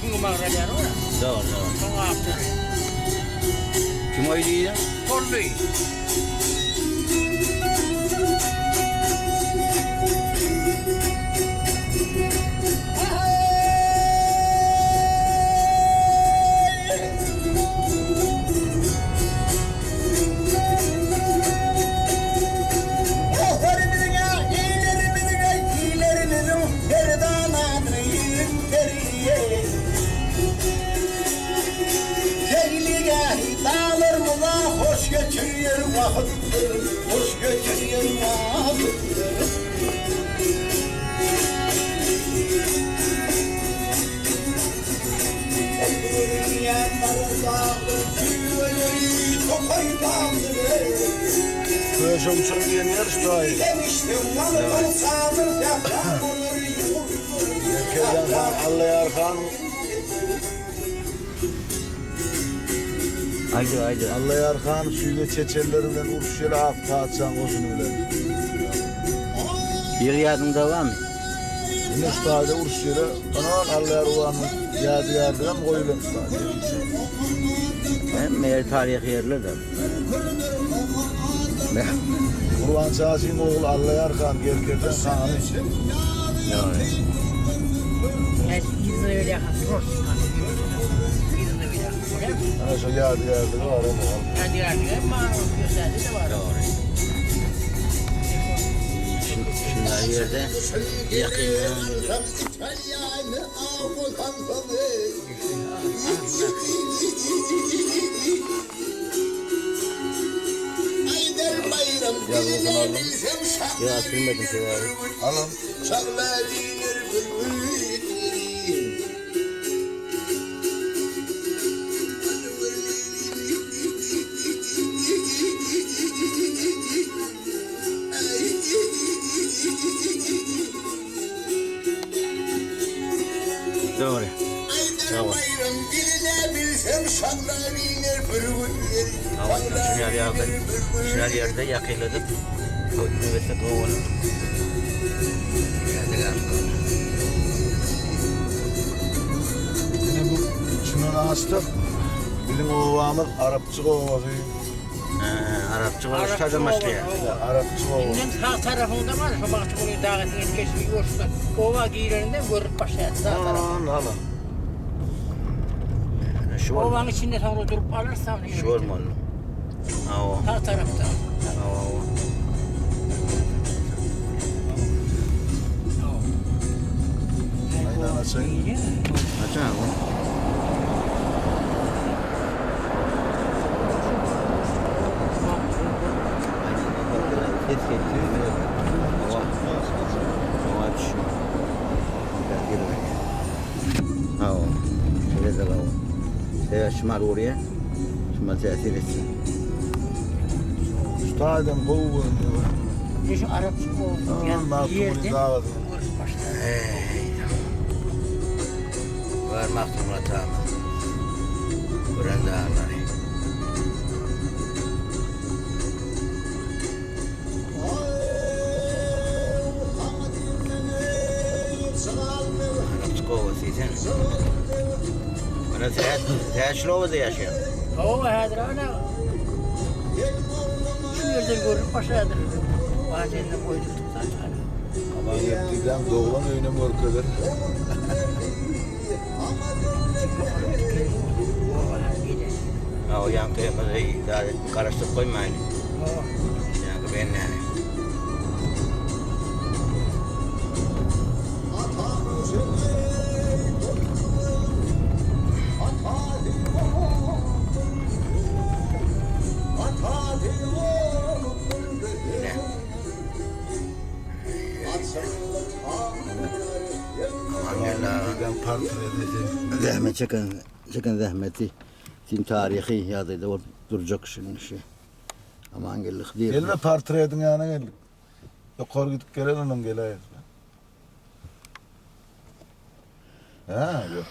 Şimdi mağaralar var. Doğru. Sonra after. Kim oynuyor? Torlu. Hoş geçiriyor vakitleri, hoş geçiriyor vakitleri. Oturun yanlarında, tüyleri topaydandır. Köşem çok yeni yarış daha iyi. Demiştim valıkın sağdır, yaprak olur yurdur. Yerkerden Allah'a arkan. Haydi. Allah'a arkan suyla çeçellerinden urşuyla hafta atsan kozunu bile. Bir yardımda var mı? Yine stade urşuyla bana Allah'a ruhanın yadı hem koyulun stade. Hem meğer tarihi yerler de. Kurban çağısın oğul Allah'a arkan yerkerden kananı. Doğru. Yani izle öyle hatırlıyorsun. İzle öyle. Öyle mi? Ana şu yadı var ama. Hadi yani mağara gösterdi de var. Doğru. Şunlar yerde yakın. İtalyanı avutan Ayder bayram diline bilsem Ya sürmedim sevari. Alın. şarlar iner bülbül. Doğru. Ayder bayram diline bilsem şarlar iner bülbül. Şunlar yerde yakıyladık. Nüvese kovalım. Yine bu şunun açtık. Bizim ovamız Arapçı ovası. Arapça konuştadım başlıyor. Arapçı ovası. Bizim sağ tarafında var. Şu bahçe buraya dağıtın geçmiş yoksa. Ova giyilerinden görüp başladı sağ tarafında. Alın. Şu olmalı. Ovanın içinde sonra durup alırsan. Şu olmalı. Ava. Sağ tarafta. Ava. Aynen açayım. Açsana bu. Ses getiriyor. Ava düşüyor. Geri bak. Ava. Şöyle de ava. Şöyle şımal oraya. Şımal tesir etsin. Staden kovuğun diyor. Şu Arapçı o yani yerde davet. görüp başladı. Var mahkumla tamam. Buran dağları. Arapçı kovasıysan. Bana seyahatçili ovada yaşıyor. Ova hadır ana. Şu yerde görüp başladı. Bazenle koyduk zaten. Aman yettiğinden doğulan öğüne morkadır. O yankı daha karıştırıp koymayın. Yankı ben yani. Zahmet çekin zahmeti. Sin tarihi yazıydı o duracak şimdi şey. Aman geldik değil. Gelme portretin yanına geldik. Yukarı gidip gelen onun geleyiz. Ha yok.